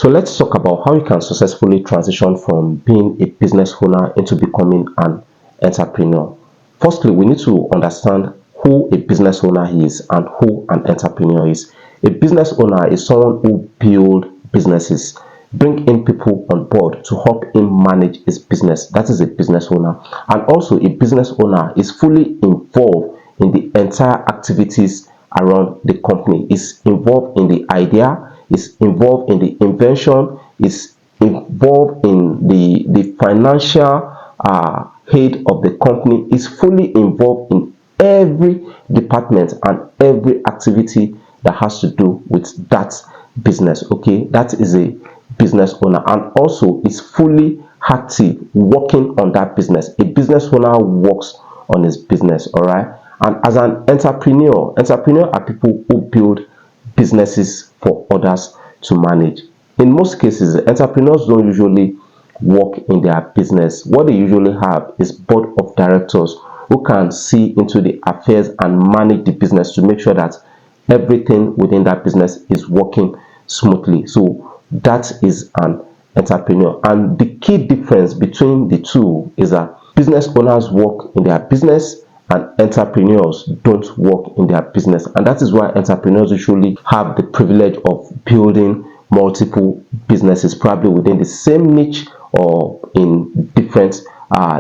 So let's talk about how you can successfully transition from being a business owner into becoming an entrepreneur. Firstly, we need to understand who a business owner is and who an entrepreneur is. A business owner is someone who builds businesses, bring in people on board to help him manage his business. That is a business owner. And also a business owner is fully involved in the entire activities around the company, is involved in the idea, is involved in the invention, is involved in the financial head of the company, is fully involved in every department and every activity that has to do with that business. Okay, that is a business owner, and also is fully active working on that business. A business owner works on his business. All right. And as an entrepreneur are people who build businesses for others to manage. In most cases, entrepreneurs don't usually work in their business. What they usually have is board of directors who can see into the affairs and manage the business to make sure that everything within that business is working smoothly. So that is an entrepreneur. And the key difference between the two is that business owners work in their business and entrepreneurs don't work in their business. And that is why entrepreneurs usually have the privilege of building multiple businesses, probably within the same niche or in different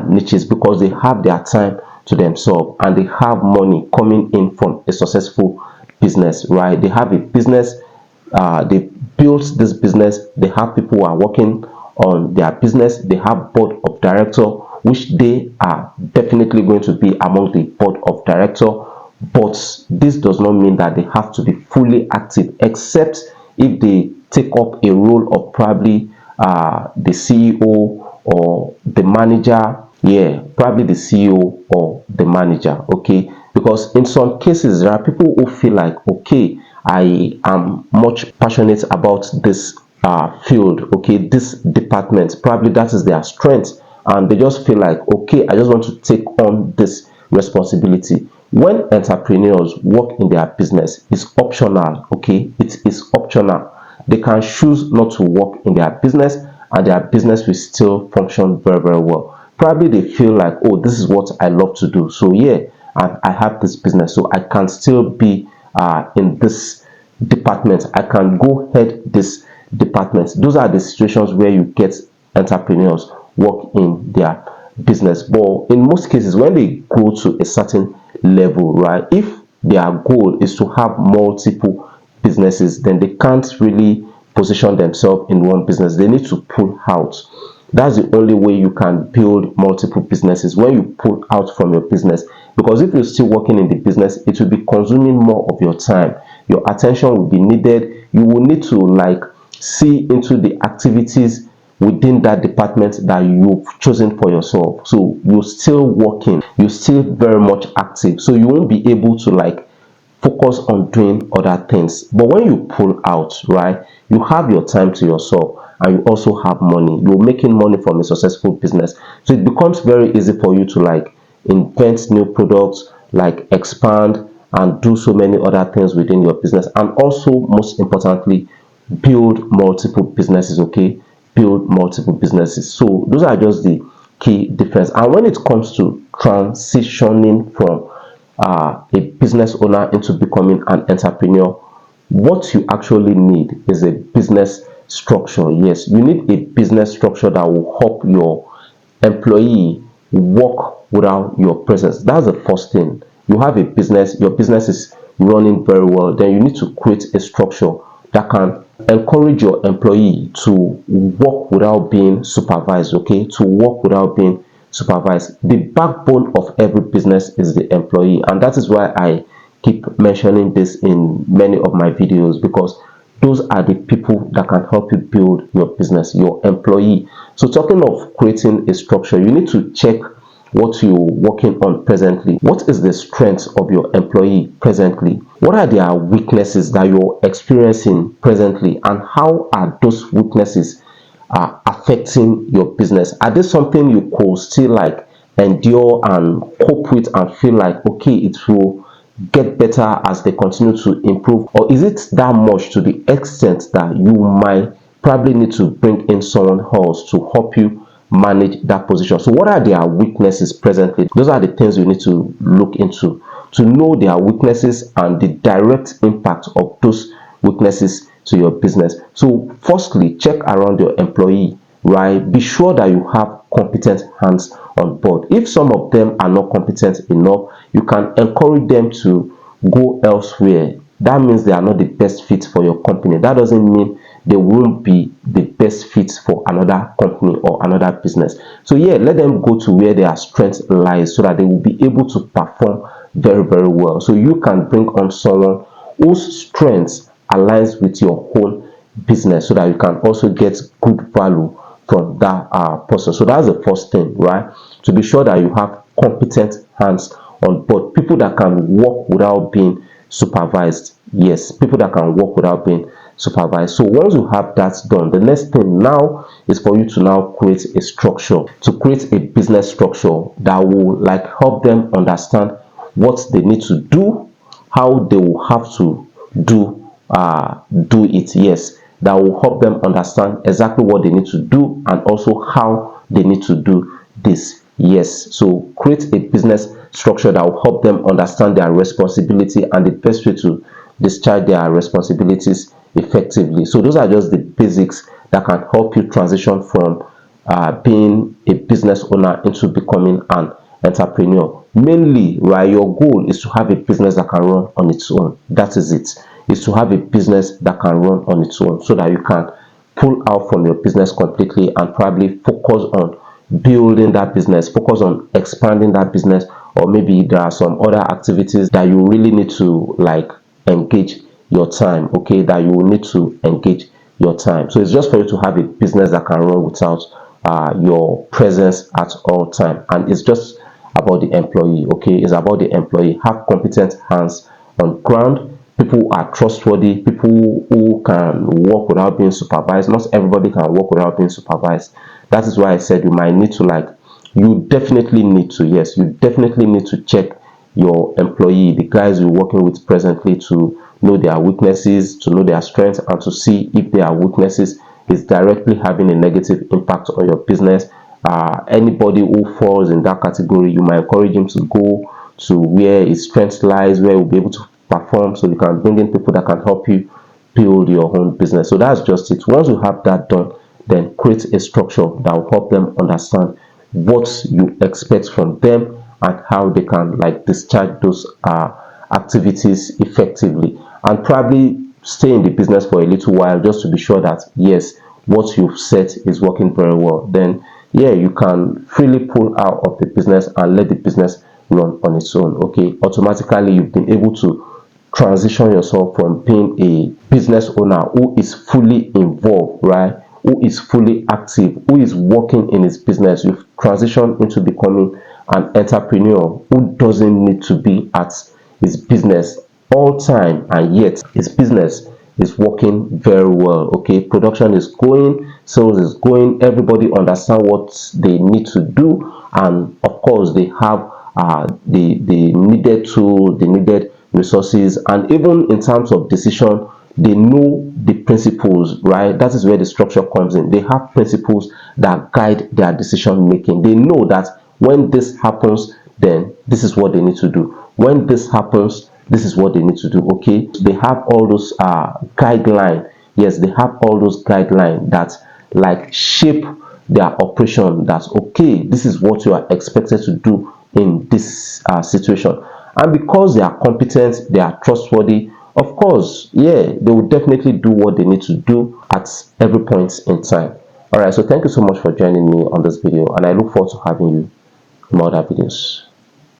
niches, because they have their time to themselves and they have money coming in from a successful business, right? They have a business, they built this business, they have people who are working on their business, they have board of director, which they are definitely going to be among the board of director. But this does not mean that they have to be fully active, except if they take up a role of probably the CEO or the manager. Yeah, probably the CEO or the manager. Okay, because in some cases there are people who feel like, okay, I am much passionate about this field, okay, this department, probably that is their strength, and they just feel like, okay, I just want to take on this responsibility. When entrepreneurs work in their business, it's optional. Okay, it is optional. They can choose not to work in their business and their business will still function very, very well. Probably they feel like, oh, this is what I love to do, so yeah, I have this business, so I can still be in this department, I can go head this department. Those are the situations where you get entrepreneurs work in their business. But in most cases, when they go to a certain level, right, if their goal is to have multiple businesses, then they can't really position themselves in one business. They need to pull out. That's the only way you can build multiple businesses, when you pull out from your business. Because if you're still working in the business, it will be consuming more of your time. Your attention will be needed. You will need to like see into the activities within that department that you've chosen for yourself. So you're still working, you're still very much active, so you won't be able to like focus on doing other things. But when you pull out, right, you have your time to yourself and you also have money. You're making money from a successful business, so it becomes very easy for you to like invent new products, like expand and do so many other things within your business, and also most importantly build multiple businesses. Okay, build multiple businesses. So those are just the key difference. And when it comes to transitioning from a business owner into becoming an entrepreneur, what you actually need is a business structure. Yes, you need a business structure that will help your employee work without your presence. That's the first thing. You have a business, your business is running very well, then you need to create a structure that can encourage your employee to work without being supervised. Okay, to work without being supervised. The backbone of every business is the employee, and that is why I keep mentioning this in many of my videos, because those are the people that can help you build your business, your employee. So talking of creating a structure, you need to check what you're working on presently. What is the strength of your employee presently? What are their weaknesses that you're experiencing presently, and how are those weaknesses affecting your business? Are they something you could still like endure and cope with and feel like, okay, it will get better as they continue to improve? Or is it that much to the extent that you might probably need to bring in someone else to help you manage that position. So what are their weaknesses presently? Those are the things you need to look into, to know their weaknesses and the direct impact of those weaknesses to your business. So firstly, check around your employee, right? Be sure that you have competent hands on board. If some of them are not competent enough, you can encourage them to go elsewhere. That means they are not the best fit for your company. That doesn't mean they won't be the best fit for another company or another business. So yeah, let them go to where their strength lies so that they will be able to perform very, very well. So you can bring on someone whose strengths aligns with your own business so that you can also get good value from that person. So that's the first thing, right? To be sure that you have competent hands on board, people that can work without being supervised. Yes, people that can work without being supervised. So once you have that done, the next thing now is for you to now create a structure, to create a business structure that will like help them understand what they need to do, how they will have to do it. Yes, that will help them understand exactly what they need to do and also how they need to do this. Yes, so create a business structure that will help them understand their responsibility and the best way to discharge their responsibilities effectively. So those are just the basics that can help you transition from being a business owner into becoming an entrepreneur. Mainly, right, your goal is to have a business that can run on its own. That is it. Is to have a business that can run on its own so that you can pull out from your business completely and probably focus on building that business, focus on expanding that business, or maybe there are some other activities that you really need to like engage your time, okay, that you will need to engage your time. So it's just for you to have a business that can run without your presence at all time. And it's just about the employee, okay? It's about the employee. Have competent hands on ground. People are trustworthy. People who can work without being supervised. Not everybody can work without being supervised. That is why I said you might need to you definitely need to, yes, you definitely need to check your employee, the guys you're working with presently, to know their weaknesses, to know their strengths, and to see if their weaknesses is directly having a negative impact on your business. Anybody who falls in that category, you might encourage him to go to where his strength lies, where he'll be able to perform, so you can bring in people that can help you build your own business. So that's just it. Once you have that done, then create a structure that will help them understand what you expect from them and how they can like discharge those activities effectively, and probably stay in the business for a little while just to be sure that yes, what you've set is working very well. Then yeah, you can freely pull out of the business and let the business run on its own. Okay, automatically you've been able to transition yourself from being a business owner who is fully involved, right, who is fully active, who is working in his business. You've transitioned into becoming an entrepreneur who doesn't need to be at his business all time, and yet his business is working very well. Okay, production is going, sales is going, everybody understand what they need to do, and of course they have the needed tool, the needed resources, and even in terms of decision, they know the principles, right? That is where the structure comes in. They have principles that guide their decision making. They know that when this happens, then this is what they need to do. When this happens, this is what they need to do. Okay, they have all those guidelines. Yes, they have all those guidelines that like shape their operation. That's okay, this is what you are expected to do in this situation. And because they are competent, they are trustworthy, of course, yeah, they will definitely do what they need to do at every point in time. All right, so thank you so much for joining me on this video, and I look forward to having you in more other videos.